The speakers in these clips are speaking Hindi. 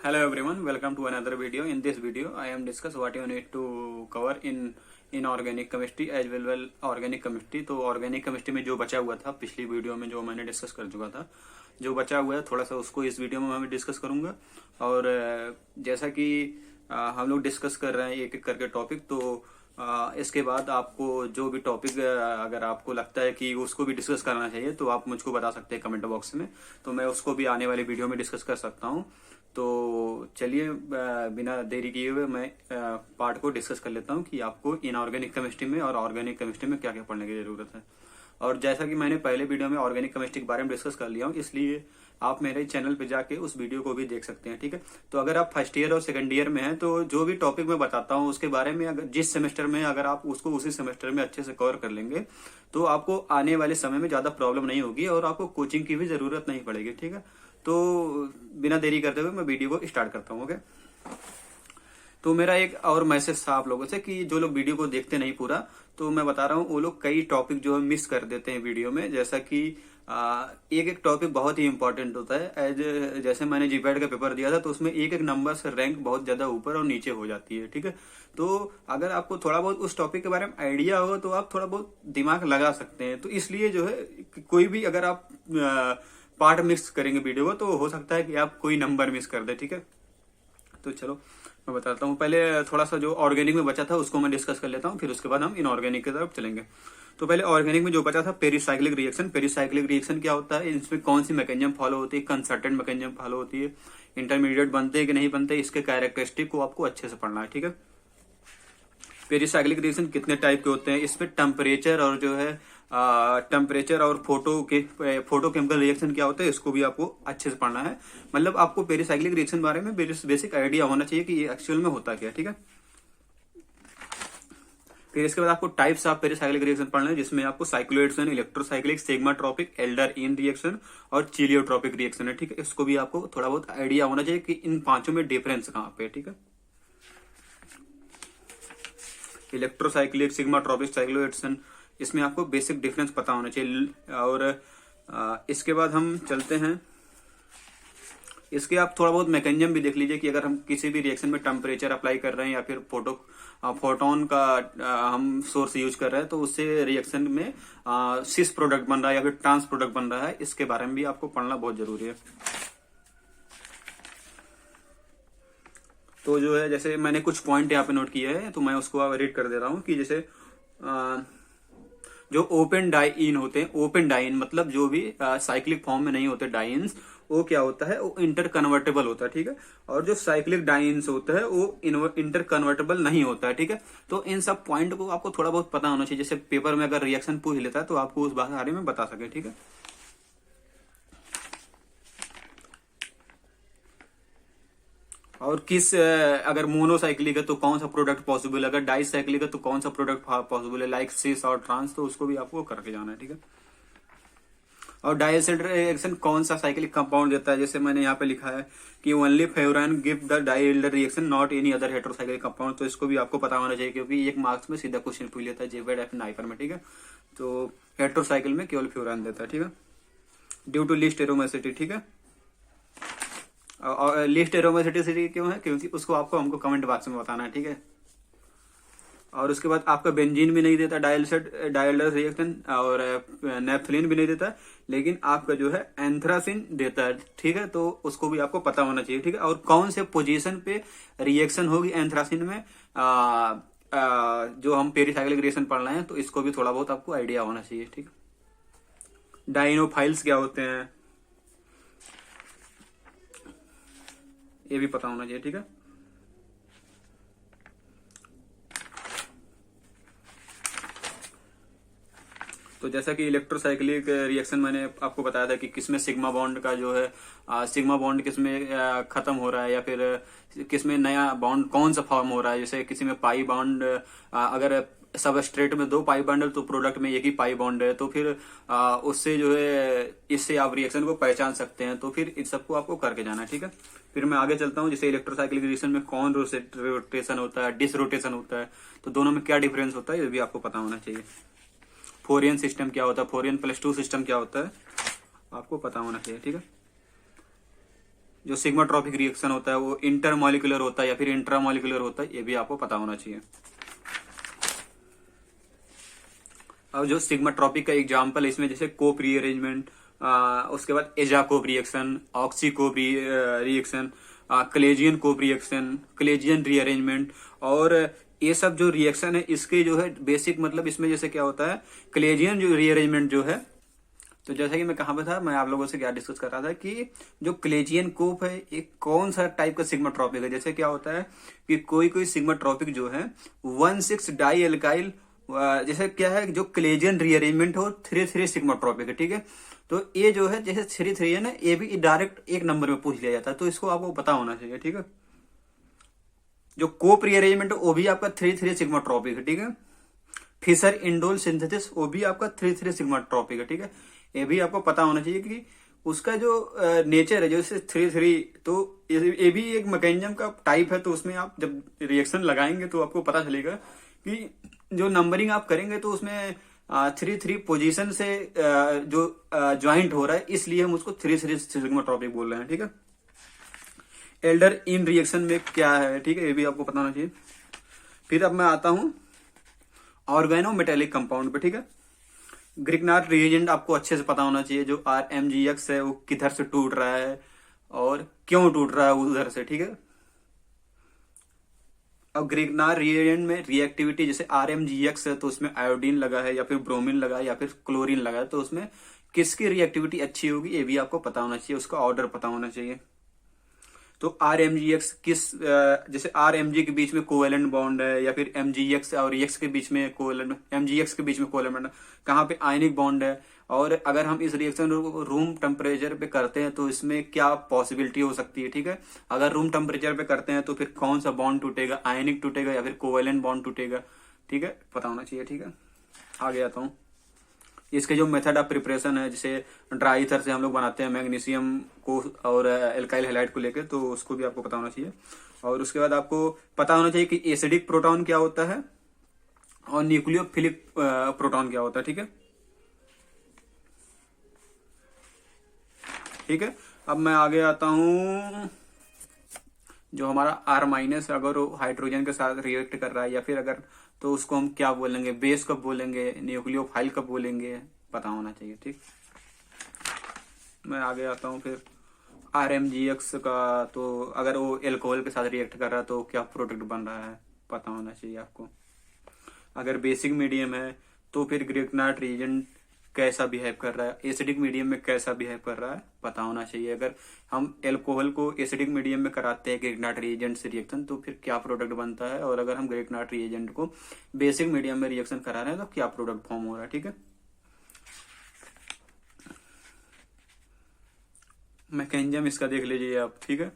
Hello everyone, welcome to another video. In this video, I am discuss what you need to cover in organic chemistry as well organic chemistry. तो organic chemistry में जो बचा हुआ था पिछली वीडियो में जो मैंने डिस्कस कर चुका था, जो बचा हुआ है थोड़ा सा उसको इस वीडियो में मैं डिस्कस करूंगा। और जैसा कि हम लोग डिस्कस कर रहे हैं एक एक करके टॉपिक, तो इसके बाद आपको जो भी टॉपिक अगर आपको लगता है कि उसको भी डिस्कस करना चाहिए तो आप मुझको बता सकते हैं कमेंट बॉक्स में, तो मैं उसको भी आने वाली वीडियो में डिस्कस कर सकता हूँ। तो चलिए बिना देरी किए हुए मैं पार्ट को डिस्कस कर लेता हूँ कि आपको इनऑर्गेनिक केमिस्ट्री में और ऑर्गेनिक केमिस्ट्री में क्या क्या पढ़ने की जरूरत है। और जैसा कि मैंने पहले वीडियो में ऑर्गेनिक केमिस्ट्री के बारे में डिस्कस कर लिया हूँ, इसलिए आप मेरे चैनल पे जाके उस वीडियो को भी देख सकते हैं, ठीक है। तो अगर आप फर्स्ट ईयर और सेकंड ईयर में हैं तो जो भी टॉपिक मैं बताता हूँ उसके बारे में अगर जिस सेमेस्टर में अगर आप उसको उसी सेमेस्टर में अच्छे से कवर कर लेंगे तो आपको आने वाले समय में ज्यादा प्रॉब्लम नहीं होगी और आपको कोचिंग की भी जरूरत नहीं पड़ेगी, ठीक है। तो बिना देरी करते हुए मैं वीडियो को स्टार्ट करता हूँ, ओके। तो मेरा एक और मैसेज था आप लोगों से कि जो लोग वीडियो को देखते नहीं पूरा, तो मैं बता रहा हूँ वो लोग कई टॉपिक जो है मिस कर देते हैं वीडियो में। जैसा कि एक एक टॉपिक बहुत ही इंपॉर्टेंट होता है। जैसे मैंने जीपैट का पेपर दिया था तो उसमें एक एक नंबर से रैंक बहुत ज्यादा ऊपर और नीचे हो जाती है, ठीक है। तो अगर आपको थोड़ा बहुत उस टॉपिक के बारे में आइडिया होगा तो आप थोड़ा बहुत दिमाग लगा सकते हैं। तो इसलिए जो है कोई भी अगर आप पार्ट मिस करेंगे वीडियो को तो हो सकता है कि आप कोई नंबर मिस कर दे, ठीक है। तो चलो मैं बताता हूँ, पहले थोड़ा सा जो ऑर्गेनिक में बचा था उसको मैं डिस्कस कर लेता हूँ, फिर उसके बाद हम इनऑर्गेनिक की तरफ चलेंगे। तो पहले ऑर्गेनिक में जो बचा था पेरिसाइक्लिक रिएक्शन। पेरिसाइक्लिक रिएक्शन क्या होता है, इसमें कौन सी मैकेनिज्म फॉलो होती है, कंसर्टेंट मैकेनिज्म फॉलो होती है, इंटरमीडिएट बनते हैं कि नहीं बनते, इसके कैरेक्टरिस्टिक को आपको अच्छे से पढ़ना है, ठीक है। पेरिसाइक्लिक रिएक्शन कितने टाइप के होते हैं, इसमें टेम्परेचर और जो है टेम्परेचर और फोटोकेमिकल रिएक्शन क्या होता है इसको भी आपको अच्छे से पढ़ना है। मतलब आपको पेरिसाइक्लिक रिएक्शन बारे में बेसिक आइडिया होना चाहिए कि ये एक्चुअल में होता क्या, ठीक है। फिर इसके बाद आपको टाइप्स ऑफ पेरिसाइक्लिक रिएक्शन पढ़ना है, जिसमें आपको साइक्लोहेक्सेन, इलेक्ट्रोसाइक्लिक, सिग्माट्रोपिक, एल्डर-इन रिएक्शन और चिलियोट्रोपिक रिएक्शन है, ठीक है। इसको भी आपको थोड़ा बहुत आइडिया होना चाहिए कि इन पांचों में डिफरेंस कहाँ पे, ठीक है। इलेक्ट्रोसाइक्लिक, सिग्माट्रोपिक, साइक्लोहेक्सेन, इसमें आपको बेसिक डिफरेंस पता होना चाहिए। और इसके बाद हम चलते हैं, इसके आप थोड़ा बहुत मैकेनिज्म भी देख लीजिए कि अगर हम किसी भी रिएक्शन में टेम्परेचर अप्लाई कर रहे हैं या फिर फोटोन का हम सोर्स यूज कर रहे हैं तो उससे रिएक्शन में सिस प्रोडक्ट बन रहा है या फिर ट्रांस प्रोडक्ट बन रहा है, इसके बारे में भी आपको पढ़ना बहुत जरूरी है। तो जो है जैसे मैंने कुछ पॉइंट यहाँ पे नोट किए हैं तो मैं उसको रीड कर दे रहा हूँ कि जैसे जो ओपन डाइइन होते हैं, ओपन डाइइन मतलब जो भी साइक्लिक फॉर्म में नहीं होते डाइन्स, वो क्या होता है, वो इंटर कन्वर्टेबल होता है, ठीक है। और जो साइक्लिक डाइन्स होता है वो इंटर कन्वर्टेबल नहीं होता है, ठीक है। तो इन सब पॉइंट को आपको थोड़ा बहुत पता होना चाहिए, जैसे पेपर में अगर रिएक्शन पूछ लेता है तो आपको उस बारे में बता सके, ठीक है। और किस अगर मोनोसाइक्लिक है तो कौन सा प्रोडक्ट पॉसिबल है, अगर डाइसाइक्लिक है तो कौन सा प्रोडक्ट पॉसिबल है, लाइक सिस और ट्रांस, तो उसको भी आपको करके जाना है, ठीक है। और डाइएसिड रिएक्शन कौन सा साइक्लिक कंपाउंड देता है, जैसे मैंने यहाँ पे लिखा है कि only furan give the Diels Alder reaction not any other heterocyclic compound, तो इसको भी आपको पता होना चाहिए क्योंकि एक मार्क्स में सीधा क्वेश्चन पूछ लेता है जेवेड एफ नाइपर में, ठीक है। तो हेटेरोसाइकिल में केवल फ्यूरान देता है, ठीक है, ड्यू टू लीस्ट एरोमेसिटी, ठीक है। और लिस्ट एरोमेसिटी क्यों है, क्योंकि उसको आपको हमको कमेंट बॉक्स में बताना है, ठीक है। और उसके बाद आपका बेंजीन भी नहीं देता डायल्डर रिएक्शन, और नेफ्थलीन भी नहीं देता, लेकिन आपका जो है एंथ्रासिन देता है, ठीक है। तो उसको भी आपको पता होना चाहिए, ठीक है। और कौन से पोजीशन पे रिएक्शन होगी एंथ्रासिन में जो हम पेरिसाइक्लिक रिएक्शन पढ़ रहे हैं, तो इसको भी थोड़ा बहुत आपको आइडिया होना चाहिए, ठीक है। डाइनोफाइल्स क्या होते हैं ये भी पता होना चाहिए, ठीक है। तो जैसा कि इलेक्ट्रोसाइक्लिक रिएक्शन मैंने आपको बताया था कि किसमें सिग्मा बॉन्ड का जो है सिग्मा बॉन्ड किसमें खत्म हो रहा है या फिर किसमें नया बॉन्ड कौन सा फॉर्म हो रहा है। जैसे किसी में पाई बॉन्ड अगर सबस्ट्रेट में 2 पाई बॉन्ड है तो प्रोडक्ट में 1 ही पाई बॉन्ड है, तो फिर उससे जो है इससे आप रिएक्शन को पहचान सकते हैं। तो फिर इन सबको आपको करके जाना है, ठीक है। फिर मैं आगे चलता हूँ, जैसे इलेक्ट्रोसाइक्लिक रिएक्शन में कौन रोटेशन होता है, डिस रोटेशन होता है, तो दोनों में क्या डिफरेंस होता है ये भी आपको पता होना चाहिए। फोरियन सिस्टम क्या होता है, फोरियन +2 सिस्टम क्या होता है आपको पता होना चाहिए, ठीक है। जो सिग्माट्रोपिक रिएक्शन होता है वो इंटरमॉलिक्यूलर होता है या फिर इंट्रामॉलिक्यूलर होता है, ये भी आपको पता होना चाहिए। अब जो सिग्माट्रोपिक का एग्जांपल इसमें जैसे कोप रीअरेंजमेंट, उसके बाद एजाकोप रिएक्शन, ऑक्सीकोप रिएक्शन, कलेजियन कोप रिएक्शन, कलेजियन रीअरेंजमेंट, और ये सब जो रिएक्शन है इसके जो है बेसिक मतलब इसमें जैसे क्या होता है, कलेजियन जो रीअरेंजमेंट जो है, तो जैसा कि मैं कहां पे था, मैं आप लोगों से क्या डिस्कस कर रहा था कि जो कलेजियन कोप है एक कौन सा टाइप का सिग्माट्रोपिक है। जैसे क्या होता है कि कोई कोई सिग्माट्रोपिक जो है 1,6 डाई एल्काइल, जैसे क्या है जो कलेजियन रीअरेंजमेंट हो 3,3 सिग्माट्रोपिक है, ठीक है। तो ये जो है जैसे 3,3 है ना, ये भी डायरेक्ट एक नंबर में पूछ लिया जाता है, तो इसको आपको पता होना चाहिए, ठीक है। जो कोप रीअरेंजमेंट है वो भी आपका 3,3 सिग्माट्रोपिक है, ठीक है। फिशर इंडोल सिंथेसिस वो भी आपका 3,3 सिग्माट्रोपिक है, ठीक है। ये भी आपको पता होना चाहिए कि उसका जो नेचर है जैसे 3,3, तो ये भी एक मैकेनिज्म का टाइप है। तो उसमें आप जब रिएक्शन लगाएंगे तो आपको पता चलेगा कि जो नंबरिंग आप करेंगे तो उसमें 3,3 पोजीशन से जो ज्वाइंट हो रहा है, इसलिए हम उसको 3,3 सिग्माट्रोपिक बोल रहे हैं, ठीक है। एल्डर इन रिएक्शन में क्या है, ठीक है, ये भी आपको पता होना चाहिए। फिर अब मैं आता हूं ऑर्गेनो मेटेलिक कंपाउंड पे, ठीक है। ग्रिग्नार्ड रिएजेंट आपको अच्छे से पता होना चाहिए। जो RMGX है वो किधर से टूट रहा है और क्यों टूट रहा है उधर से, ठीक है। अब ग्रिग्नार्ड रिएजेंट में रिएक्टिविटी जैसे RMGX है तो उसमें आयोडीन लगा है या फिर ब्रोमीन लगा है या फिर क्लोरीन लगा है, तो उसमें किसकी रिएक्टिविटी अच्छी होगी ये भी आपको पता होना चाहिए, उसका ऑर्डर पता होना चाहिए। तो RMGX किस जैसे RMG के बीच में कोवेलेंट बॉन्ड है या फिर MGX और EX के बीच में कोवेलेंट, MGX के बीच में कोवेलेंट बॉन्ड है, कहाँ पे आयनिक बॉन्ड है, और अगर हम इस रिएक्शन को रूम टेम्परेचर पे करते हैं तो इसमें क्या पॉसिबिलिटी हो सकती है, ठीक है। अगर रूम टेम्परेचर पे करते हैं तो फिर कौन सा बॉन्ड टूटेगा, आयनिक टूटेगा या फिर कोवेलेंट बॉन्ड टूटेगा, ठीक है, पता होना चाहिए, ठीक है। आगे आता हूँ। इसके जो मेथड ऑफ प्रिपरेशन है, जैसे ड्राई ईथर से हम लोग बनाते हैं मैग्नीशियम को और एल्काइल हैलाइड को लेकर, तो उसको भी आपको पता होना चाहिए। और उसके बाद आपको पता होना चाहिए कि एसिडिक प्रोटॉन क्या होता है और न्यूक्लियोफिलिक प्रोटॉन क्या होता है, ठीक है। ठीक है, अब मैं आगे आता हूं। जो हमारा R- अगर वो हाइड्रोजन के साथ रिएक्ट कर रहा है या फिर अगर, तो उसको हम क्या बोलेंगे, बेस कब बोलेंगे, न्यूक्लियोफाइल कब बोलेंगे, पता होना चाहिए, ठीक। मैं आगे आता हूँ फिर RMGX का, तो अगर वो एल्कोहल के साथ रिएक्ट कर रहा है तो क्या प्रोडक्ट बन रहा है, पता होना चाहिए आपको। अगर बेसिक मीडियम है तो फिर ग्रिग्नार्ड रिएजेंट कैसा बिहेव कर रहा है, एसिडिक मीडियम में कैसा बिहेव कर रहा है, पता होना चाहिए। अगर हम एल्कोहल को एसिडिक मीडियम में कराते हैं ग्रिग्नार्ड रिएजेंट से रिएक्शन तो फिर क्या प्रोडक्ट बनता है, और अगर हम ग्रिग्नार्ड रिएजेंट को बेसिक मीडियम में रिएक्शन करा रहे हैं तो क्या प्रोडक्ट फॉर्म हो रहा है, ठीक है। मैकेनिज्म इसका देख लीजिए आप, ठीक है।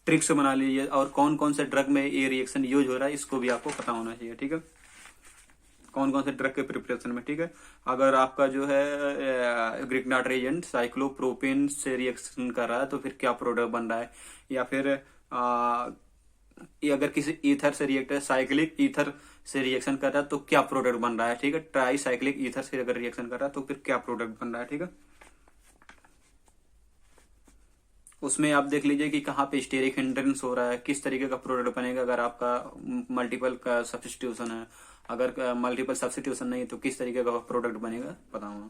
ट्रिक्स बना लीजिए, और कौन कौन से ड्रग में ये रिएक्शन यूज हो रहा है इसको भी आपको पता होना चाहिए, ठीक है। कौन कौन से ड्रग के प्रिपरेशन में, ठीक है। अगर आपका जो है ग्रिग्नार्ड रिएजेंट साइक्लोप्रोपेन से रिएक्शन कर रहा है तो फिर क्या प्रोडक्ट बन रहा है, या फिर ये अगर किसी ईथर से रिएक्टर साइक्लिक ईथर से रिएक्शन कर रहा है तो क्या प्रोडक्ट बन रहा है, ठीक है। ट्राई साइक्लिक ईथर से अगर रिएक्शन कर रहा है तो फिर क्या प्रोडक्ट बन रहा है, ठीक है। उसमें आप देख लीजिए कि कहाँ पे स्टेरिक हिंड्रेंस हो रहा है, किस तरीके का प्रोडक्ट बनेगा। अगर आपका मल्टीपल का सब्स्टिट्यूशन है, अगर मल्टीपल सब्स्टिट्यूशन नहीं तो किस तरीके का प्रोडक्ट बनेगा, बताऊंगा।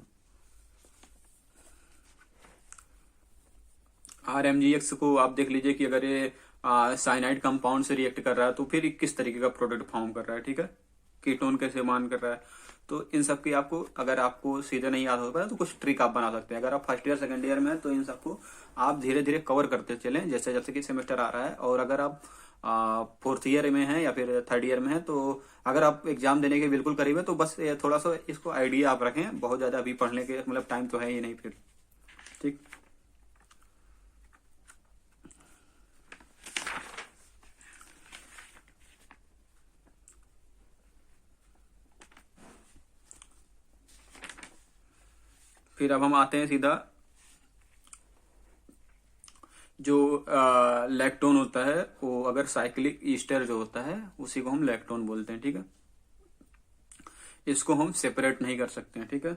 RMGX को आप देख लीजिए कि अगर ये साइनाइड कंपाउंड से रिएक्ट कर रहा है तो फिर किस तरीके का प्रोडक्ट फॉर्म कर रहा है, ठीक है। कीटोन कैसे मान कर रहा है, तो इन सब की आपको, अगर आपको सीधे नहीं याद होता है तो कुछ ट्रिक आप बना सकते हैं। अगर आप फर्स्ट ईयर सेकंड ईयर में है तो इन सबको आप धीरे धीरे कवर करते चलें जैसे जैसे कि सेमेस्टर आ रहा है। और अगर आप फोर्थ ईयर में है या फिर थर्ड ईयर में है तो अगर आप एग्जाम देने के बिल्कुल करीब है तो बस थोड़ा सा इसको आइडिया आप रखें, बहुत ज्यादा अभी पढ़ने के मतलब टाइम तो है ही नहीं फिर, ठीक। फिर अब हम आते हैं सीधा, जो लैक्टोन होता है वो अगर साइक्लिक ईस्टर जो होता है उसी को हम लैक्टोन बोलते हैं, ठीक है। इसको हम सेपरेट नहीं कर सकते हैं, ठीक है।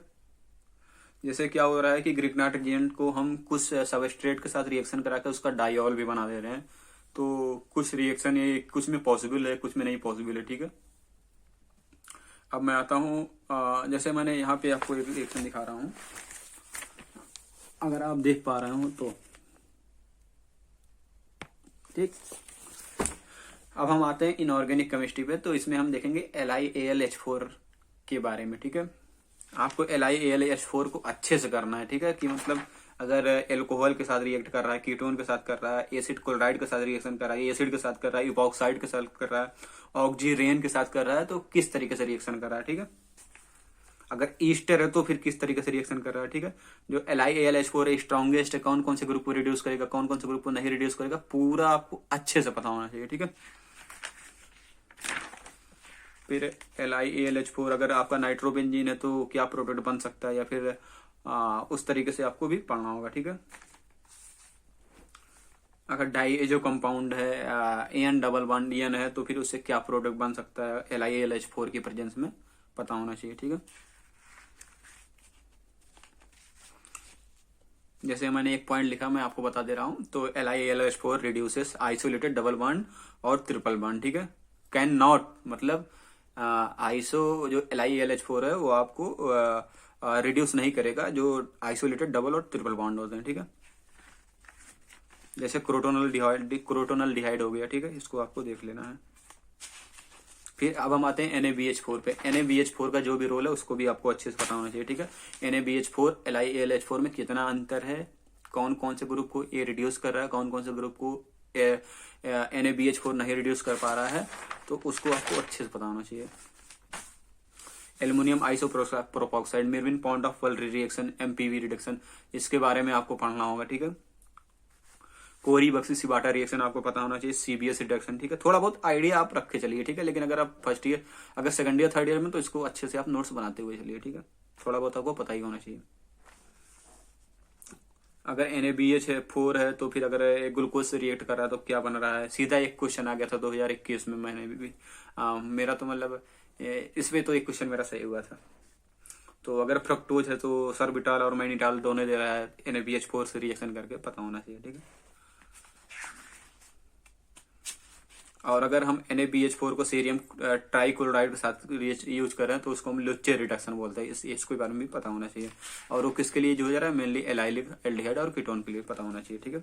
जैसे क्या हो रहा है कि ग्रिग्नार्ड एजेंट को हम कुछ सबस्ट्रेट के साथ रिएक्शन करा के उसका डाइऑल भी बना दे रहे हैं। तो कुछ रिएक्शन ये कुछ में पॉसिबल है, कुछ में नहीं पॉसिबल है, ठीक है। अब मैं आता हूँ, जैसे मैंने यहाँ पे आपको एक रिएक्शन दिखा रहा हूँ, अगर आप देख पा रहे हो तो ठीक। अब हम आते हैं इनऑर्गेनिक केमिस्ट्री पे। तो इसमें हम देखेंगे LiAlH4 के बारे में, ठीक है। आपको LiAlH4 को अच्छे से करना है, ठीक है, कि मतलब अगर एल्कोहल के साथ रिएक्ट कर रहा है, कीटोन के साथ कर रहा है, एसिड क्लोराइड के साथ रिएक्शन कर रहा है, एसिड के साथ कर रहा है, इपॉक्साइड के साथ कर रहा है, ऑक्जीरेन के साथ कर रहा है, तो किस तरीके से रिएक्शन कर रहा है, ठीक है। अगर ईस्टर है तो फिर किस तरीके से रिएक्शन कर रहा है, ठीक है। जो LiAlH4 है स्ट्रॉन्गेस्ट है, कौन कौन से ग्रुप को रिड्यूस करेगा, कौन कौन से ग्रुप को नहीं रिड्यूस करेगा, पूरा आपको अच्छे से पता होना चाहिए, ठीक है। फिर LiAlH4 अगर आपका नाइट्रोबेंजीन है तो क्या प्रोडक्ट बन सकता है, या फिर उस तरीके से आपको भी पढ़ना होगा, ठीक है। अगर डाइएजो कंपाउंड है, एन डबल बॉन्ड एन है, तो फिर उससे क्या प्रोडक्ट बन सकता है LiAlH4 की प्रेजेंस में पता होना चाहिए, ठीक है। जैसे मैंने एक पॉइंट लिखा, मैं आपको बता दे रहा हूं। तो LiAlH4 reduces isolated double bond और ट्रिपल बॉन्ड, ठीक है। कैन नॉट मतलब आइसो जो LiAlH4 है वो आपको रिड्यूस नहीं करेगा जो आइसोलेटेड डबल और ट्रिपल बॉन्ड होते हैं, ठीक है। जैसे क्रोटोनल डिहाइड हो गया, ठीक है, इसको आपको देख लेना है। फिर अब हम आते हैं NaBH4 पे। NaBH4 का जो भी रोल है उसको भी आपको अच्छे से पता होना चाहिए, ठीक है। NaBH4 LiAlH4 में कितना अंतर है, कौन कौन से ग्रुप को ये रिड्यूस कर रहा है, कौन कौन से ग्रुप को NaBH4 नहीं रिड्यूस कर पा रहा है, तो उसको आपको अच्छे से पता होना चाहिए। Aluminium isopropoxide, Meerwein Ponndorf Verley reaction, MPV reduction, इसके बारे में आपको पढ़ना होगा, ठीक है। कोरी बक्सी सिबाटा रिएक्शन आपको पता होना चाहिए, CBS रिडक्शन, ठीक है। थोड़ा बहुत आइडिया आप रख के चलिए, ठीक है। लेकिन अगर आप फर्स्ट ईयर, अगर सेकंड ईयर थर्ड ईयर में, तो इसको अच्छे से आप नोट्स बनाते हुए चलिए, ठीक है। थोड़ा बहुत आपको पता ही होना चाहिए। अगर NaBH4 है तो फिर अगर ग्लूकोज से रिएक्ट कर रहा है तो क्या बन रहा है, सीधा एक क्वेश्चन आ गया था 2021 में। मैंने भी मेरा तो मतलब इसमें तो एक क्वेश्चन मेरा सही हुआ था। तो अगर फ्रक्टोज है तो सर्बिटाल और मैनिटाल दोनों दे रहा है, NaBH4 से रिएक्शन करके पता होना चाहिए, ठीक है। और अगर हम NaBH4 को सीरियम ट्राइक्लोराइड के साथ यूज कर रहे हैं तो उसको हम लुच्चे रिडक्शन बोलते हैं, इसके बारे में भी पता होना चाहिए। और वो किसके लिए यूज हो रहा है, मेनली एलाइलिक एल्डिहाइड और कीटोन के लिए पता होना चाहिए, ठीक है।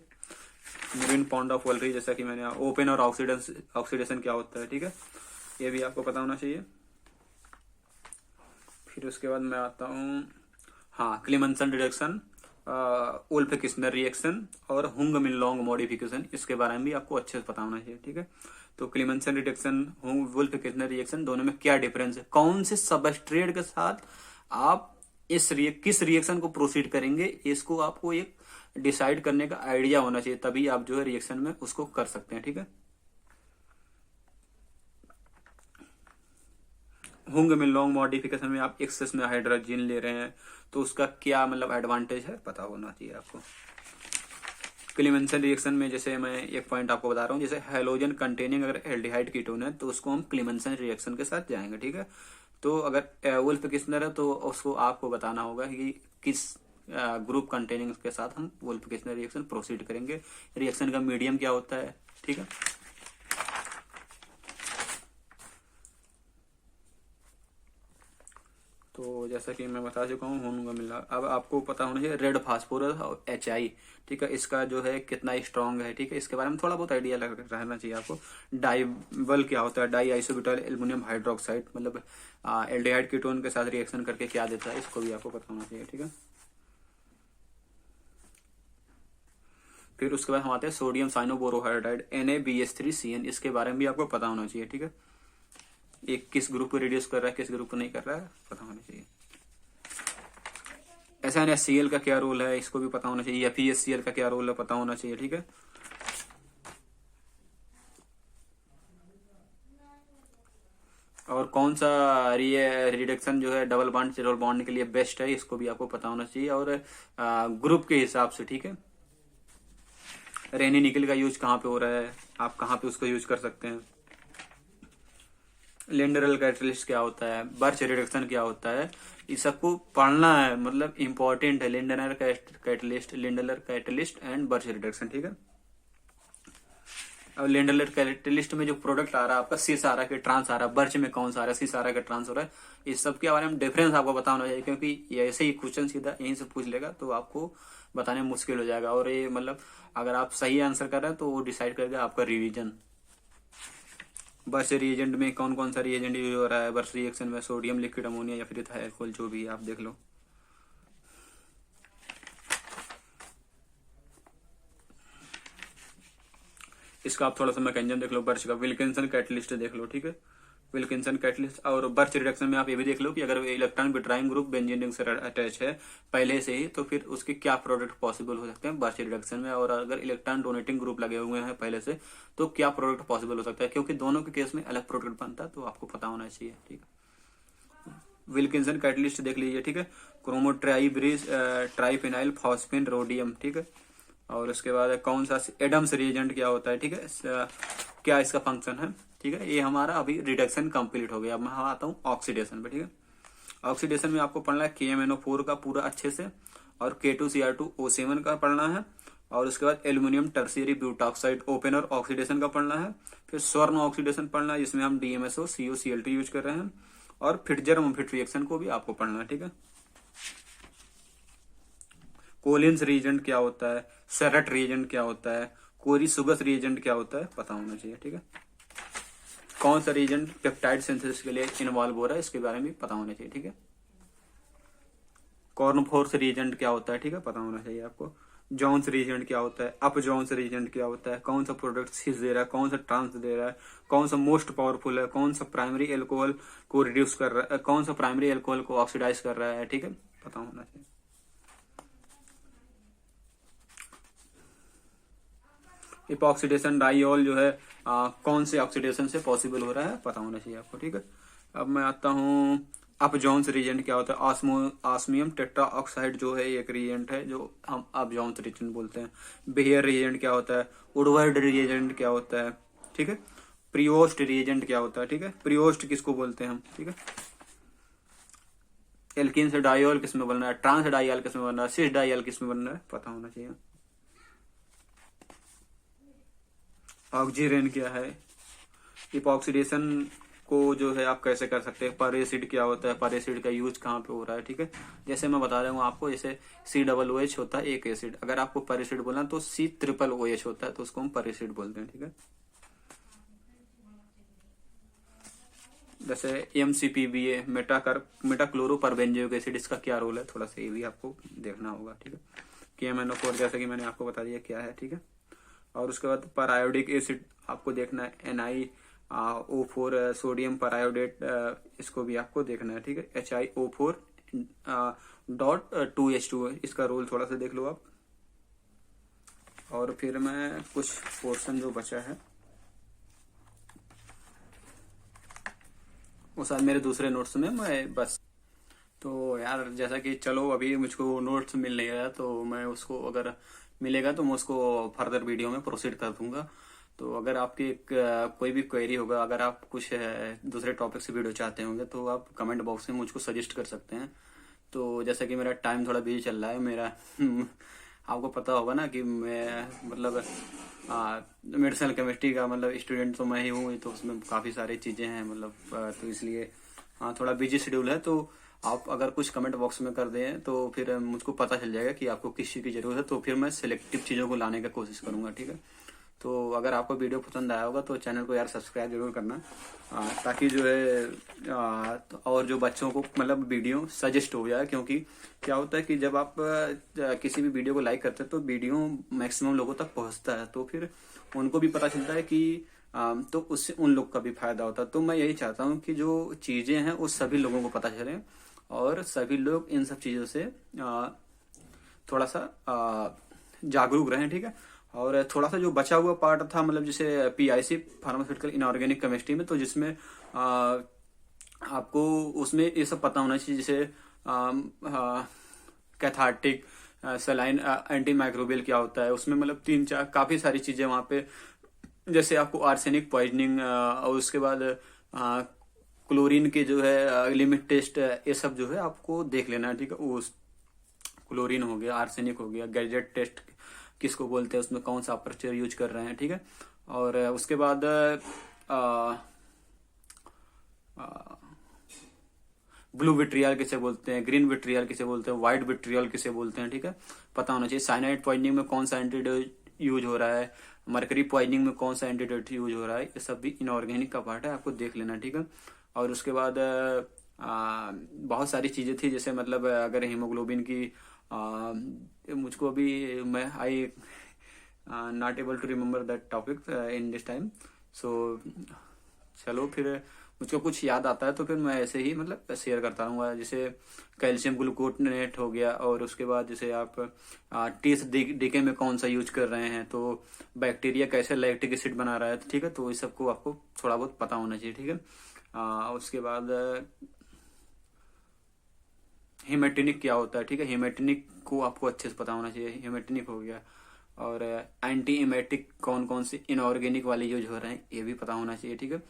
मेरिन पॉन्ड ऑफ वॉलरी, जैसा कि मैंने ओपन और ऑक्सीडेशन क्या होता है, ठीक है, ये भी आपको पता होना चाहिए। फिर उसके बाद मैं आता हूँ, हाँ, क्लीमंसन रिडक्शन, वुल्फ किस्नर रिएक्शन और हुंग मिनलोंग मॉडिफिकेशन, इसके बारे में भी आपको अच्छे से पता होना चाहिए, ठीक है। तो क्लीमंसन रिडक्शन, वुल्फ किस्नर रिएक्शन, दोनों में क्या डिफरेंस है, कौन से सबस्ट्रेट के साथ आप किस रिएक्शन को प्रोसीड करेंगे, इसको आपको एक डिसाइड करने का आइडिया होना चाहिए, तभी आप जो है रिएक्शन में उसको कर सकते हैं, ठीक है। हुंग मिनलोंग मॉडिफिकेशन में आप एक्सेस में हाइड्रोजन ले रहे हैं तो उसका क्या मतलब एडवांटेज है पता होना चाहिए आपको। क्लीमेंसन रिएक्शन में जैसे मैं एक पॉइंट आपको बता रहा हूँ, जैसे हेलोजन कंटेनिंग अगर एल्डिहाइड कीटोन है तो उसको हम क्लीमेंसन रिएक्शन के साथ जाएंगे, ठीक है। तो अगर वुल्फ किस्नर है तो उसको आपको बताना होगा कि किस ग्रुप कंटेनिंग के साथ हम वुल्फ किस्नर रिएक्शन प्रोसीड करेंगे, रिएक्शन का मीडियम क्या होता है, ठीक है। तो जैसा कि मैं बता चुका हूँ होनूंगा मिला। अब आपको पता होना चाहिए रेड फास्फोरस और HI, ठीक है, इसका जो है कितना स्ट्रांग है, ठीक है, इसके बारे में थोड़ा बहुत आइडिया रहना चाहिए आपको। डाइबल क्या होता है, डाई आइसोब्यूटाइल एल्युमिनियम हाइड्रोक्साइड, मतलब एल्डिहाइड कीटोन के साथ रिएक्शन करके क्या देता है, इसको भी आपको पता होना चाहिए, ठीक है। फिर उसके बाद हम आते हैं सोडियम साइनोबोरोहाइड्राइड NaBH3CN, इसके बारे में भी आपको पता होना चाहिए, ठीक है। एक किस ग्रुप को रिड्यूस कर रहा है, किस ग्रुप को नहीं कर रहा है, पता होना चाहिए। SnHCl का क्या रोल है, इसको भी पता होना चाहिए। FeSCl का क्या रोल है, पता होना चाहिए, ठीक है। और कौन सा रिडक्शन जो है डबल बॉन्ड ट्रिपल बॉन्ड के लिए बेस्ट है, इसको भी आपको पता होना चाहिए, और ग्रुप के हिसाब से, ठीक है। रेनी निकल का यूज कहाँ पे हो रहा है, आप कहाँ पे उसको यूज कर सकते हैं। लिंडरल कैटलिस्ट क्या होता है, बर्च रिडक्शन क्या होता है, ये सबको पढ़ना है, मतलब इंपॉर्टेंट है। Lindner catalyst, Lindlar catalyst and birch reduction, ठीक है। अब लिंडलर कैटलिस्ट में जो प्रोडक्ट आ रहा है आपका, सिस आ रहा है कि ट्रांस आ रहा है, बर्च में कौन सा आ रहा है, सिस आ रहा है कि ट्रांस हो रहा है, इस सब के बारे में डिफरेंस आपको पता होना चाहिए, क्योंकि ये ऐसे ही क्वेश्चन सीधा यहीं से पूछ लेगा तो आपको बताने में मुश्किल हो जाएगा। और ये मतलब अगर आप सही आंसर कर रहे हैं तो वो डिसाइड करेगा आपका रिवीजन। बर्च रिएजेंट में कौन कौन सा रिएजेंट यूज हो रहा है बर्च रिएक्शन में, सोडियम, लिक्विड अमोनिया या फिर इथाइल अल्कोहल, जो भी है आप देख लो। इसका आप थोड़ा सा मैकेनिज्म देख लो बर्च का, विल्किंसन कैटलिस्ट देख लो, ठीक है। विल्किंसन कैटलिस्ट और बर्च रिडक्शन में आप ये भी देख लो कि अगर इलेक्ट्रॉन विट्राइंग ग्रुप बेंजीन रिंग से अटैच है पहले से ही, तो फिर उसके क्या प्रोडक्ट पॉसिबल हो सकते हैं बर्च रिडक्शन में। और अगर इलेक्ट्रॉन डोनेटिंग ग्रुप लगे हुए हैं पहले से, तो क्या प्रोडक्ट पॉसिबल हो सकता है, क्योंकि दोनों के केस में अलग प्रोडक्ट बनता है, तो आपको पता होना चाहिए, ठीक है। विल्किंसन कैटलिस्ट देख लीजिए, ठीक है। क्रोमोट्राइब्रिज ट्राइफिनाइल फॉस्फिन रोडियम, ठीक है। और उसके बाद कौन सा एडम्स रिएजेंट क्या होता है, ठीक है, क्या इसका फंक्शन है, ठीक है। ये हमारा अभी रिडक्शन कंप्लीट हो गया। अब मैं आता हूँ ऑक्सीडेशन पे, ठीक है। ऑक्सीडेशन में आपको पढ़ना है KMnO4 का पूरा अच्छे से, और K2Cr2O7 का पढ़ना है, और उसके बाद एल्यूमिनियम टर्शियरी ब्यूटाक्साइड ओपेनर ऑक्सीडेशन का पढ़ना है। फिर स्वर्ण ऑक्सीडेशन पढ़ना है, जिसमें हम DMSO COCl2 यूज कर रहे हैं। और फिटजर मोफिट रिएक्शन को भी आपको पढ़ना है, ठीक है। कोलिन्स रिएजेंट क्या होता है, सेरट रिएजेंट क्या होता है, कोरी सुगस रिएजेंट क्या होता है, पता होना चाहिए, ठीक है। कौन सा रिएजेंट पेप्टाइड सिंथेसिस के लिए इन्वॉल्व हो रहा है, इसके बारे में पता होना चाहिए, ठीक है। कॉर्नफोर्स रिएजेंट क्या होता है, ठीक है, पता होना चाहिए आपको। जोन्स रिएजेंट क्या होता है, अप जोन्स रिएजेंट क्या होता है, कौन सा प्रोडक्ट सिस दे रहा है, कौन सा ट्रांस दे रहा है, कौन सा मोस्ट पावरफुल है, कौन सा प्राइमरी एल्कोहल को रिड्यूस कर रहा है, कौन सा प्राइमरी एल्कोहल को ऑक्सीडाइज कर रहा है, ठीक है, पता होना चाहिए। इपॉक्सीडेशन डाइऑल जो है कौन से ऑक्सीडेशन से पॉसिबल हो रहा है, पता होना चाहिए आपको, ठीक है। अब मैं आता हूँ अप जोन्स रिएजेंट क्या होता है। ऑस्मियम टेट्रा ऑक्साइड जो है एक रिएजेंट है जो हम अप जोन्स रिएजेंट बोलते हैं। बेयर रिएजेंट क्या होता है, वुडवर्ड रिएजेंट क्या होता है, ठीक है। प्रियोस्ट रिएजेंट क्या होता है, ठीक है, प्रियोस्ट किसको बोलते हैं हम, ठीक है। एल्किन से डाइऑल किस में बन रहा है, ट्रांस डाइऑल किस में बन रहा है, सिस डाइऑल किस में बन रहा है, पता होना चाहिए। ऑक्सीजन क्या है, इपॉक्सीडेशन को जो है आप कैसे कर सकते हैं, पर एसिड क्या होता है, पर एसिड का यूज कहाँ पे हो रहा है, ठीक है। जैसे मैं बता रहा हूँ आपको, जैसे COOH होता है एक एसिड, अगर आपको पर एसिड बोलना तो COOH होता है, तो उसको हम पर एसिड बोलते हैं, ठीक है। जैसे MCPBA मेटाक्लोरोपरबेंजोइक एसिड, इसका क्या रोल है, थोड़ा सा ये भी आपको देखना होगा, ठीक है। KMnO4 जैसे कि मैंने आपको बता दिया क्या है, ठीक है। और उसके बाद परायोडिक एसिड आपको देखना है, NiO4 सोडियम परायोडेट, इसको भी आपको देखना है, ठीक है। HiO4.2H2 इसका रोल थोड़ा सा देख लो आप। और फिर मैं कुछ पोर्शन जो बचा है वो शायद मेरे दूसरे नोट्स में मैं बस। तो यार जैसा कि चलो अभी मुझको नोट्स मिल नहीं रहा, तो मैं उसको अगर मिलेगा तो मैं उसको फर्दर वीडियो में प्रोसीड कर दूंगा। तो अगर आपकी कोई भी क्वेरी होगा, अगर आप कुछ दूसरे टॉपिक से वीडियो चाहते होंगे तो आप कमेंट बॉक्स में मुझको सजेस्ट कर सकते हैं। तो जैसा कि मेरा टाइम थोड़ा बिजी चल रहा है मेरा आपको पता होगा ना कि मैं मतलब मेडिसिनल केमिस्ट्री का मतलब स्टूडेंट तो मैं ही हूँ, तो उसमें काफ़ी सारी चीज़ें हैं मतलब तो इसलिए थोड़ा बिजी शेड्यूल है। तो आप अगर कुछ कमेंट बॉक्स में कर दें तो फिर मुझको पता चल जाएगा कि आपको किस चीज़ की जरूरत है, तो फिर मैं सिलेक्टिव चीज़ों को लाने का कोशिश करूंगा, ठीक है। तो अगर आपको वीडियो पसंद आया होगा तो चैनल को यार सब्सक्राइब जरूर करना, ताकि जो है और जो बच्चों को मतलब वीडियो सजेस्ट हो जाए, क्योंकि क्या होता है कि जब आप किसी भी वीडियो को लाइक करते हैं तो वीडियो मैक्सिमम लोगों तक पहुंचता है, तो फिर उनको भी पता चलता है कि तो उससे उन लोग का भी फायदा होता है। तो मैं यही चाहता हूँ कि जो चीजें हैं वो सभी लोगों को पता चले और सभी लोग इन सब चीजों से थोड़ा सा जागरूक रहें, ठीक है। और थोड़ा सा जो बचा हुआ पार्ट था मतलब जैसे PIC फार्मास्यूटिकल इनऑर्गेनिक केमिस्ट्री में, तो जिसमें आपको उसमें ये सब पता होना चाहिए, जैसे कैथार्टिक सलाइन एंटी माइक्रोबियल क्या होता है, उसमें मतलब 3-4 काफी सारी चीजें वहां पे, जैसे आपको आर्सेनिक पॉइजनिंग और उसके बाद क्लोरीन के जो है लिमिट टेस्ट, ये सब जो है आपको देख लेना है, ठीक है। वो क्लोरीन हो गया, आर्सेनिक हो गया, गैजेट टेस्ट किसको बोलते हैं, उसमें कौन सा अपर्चर यूज कर रहे हैं, ठीक है। और उसके बाद ब्लू विट्रियल किसे बोलते हैं, ग्रीन विट्रियल किसे बोलते हैं, व्हाइट विट्रियल किसे बोलते हैं, ठीक है, पता होना चाहिए। साइनाइड पॉइजनिंग में कौन सा एंटीडोट यूज हो रहा है, मरकरी पॉइजनिंग में कौन सा एंटीडोट यूज हो रहा है, ये सब भी इनऑर्गेनिक का पार्ट है, आपको देख लेना, ठीक है। और उसके बाद बहुत सारी चीजें थी, जैसे मतलब अगर हीमोग्लोबिन की मुझको अभी मैं I not able to remember that topic in this time, so चलो फिर मुझको कुछ याद आता है तो फिर मैं ऐसे ही मतलब शेयर करता रहूंगा। जैसे कैल्शियम ग्लूकोनेट हो गया, और उसके बाद जैसे आप टीथ डीके में कौन सा यूज कर रहे हैं, तो बैक्टीरिया कैसे लैक्टिक एसिड बना रहा है, ठीक है, तो इस सबको आपको थोड़ा बहुत पता होना चाहिए, ठीक है। उसके बाद हेमेटिनिक क्या होता है, ठीक है, हेमेटिनिक को आपको अच्छे से पता होना चाहिए, हेमेटिनिक हो गया। और एंटी एमेटिक कौन कौन से इनऑर्गेनिक वाले यूज हो रहे हैं, ये भी पता होना चाहिए, ठीक है।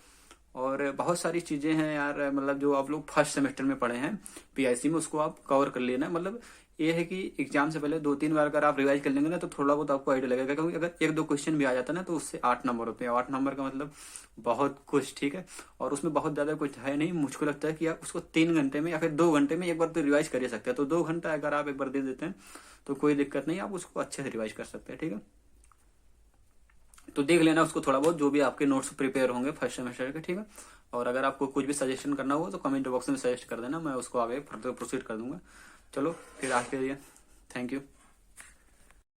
और बहुत सारी चीजें हैं यार, मतलब जो आप लोग फर्स्ट सेमेस्टर में पढ़े हैं पीआईसी में, उसको आप कवर कर लेना। मतलब ये है कि एग्जाम से पहले 2-3 बार अगर आप रिवाइज कर लेंगे ना, तो थोड़ा बहुत आपको आइडिया लगेगा, क्योंकि अगर 1-2 क्वेश्चन भी आ जाता है ना, तो उससे 8 नंबर होते हैं। 8 नंबर का मतलब बहुत कुछ, ठीक है। और उसमें बहुत ज्यादा कुछ है नहीं, मुझको लगता है कि आप उसको 3 घंटे में या फिर 2 घंटे में एक बार तो रिवाइज कर ही सकते हैं। तो 2 घंटा अगर आप एक बार दे देते हैं तो कोई दिक्कत नहीं, आप उसको अच्छे से रिवाइज कर सकते हैं, ठीक है। तो देख लेना उसको थोड़ा बहुत, जो भी आपके नोट्स प्रिपेयर होंगे फर्स्ट सेमेस्टर के, ठीक है। और अगर आपको कुछ भी सजेशन करना हो तो कमेंट बॉक्स में सजेस्ट कर देना, मैं उसको आगे फर्दर प्रोसीड कर दूंगा। चलो फिर आज के लिए थैंक यू।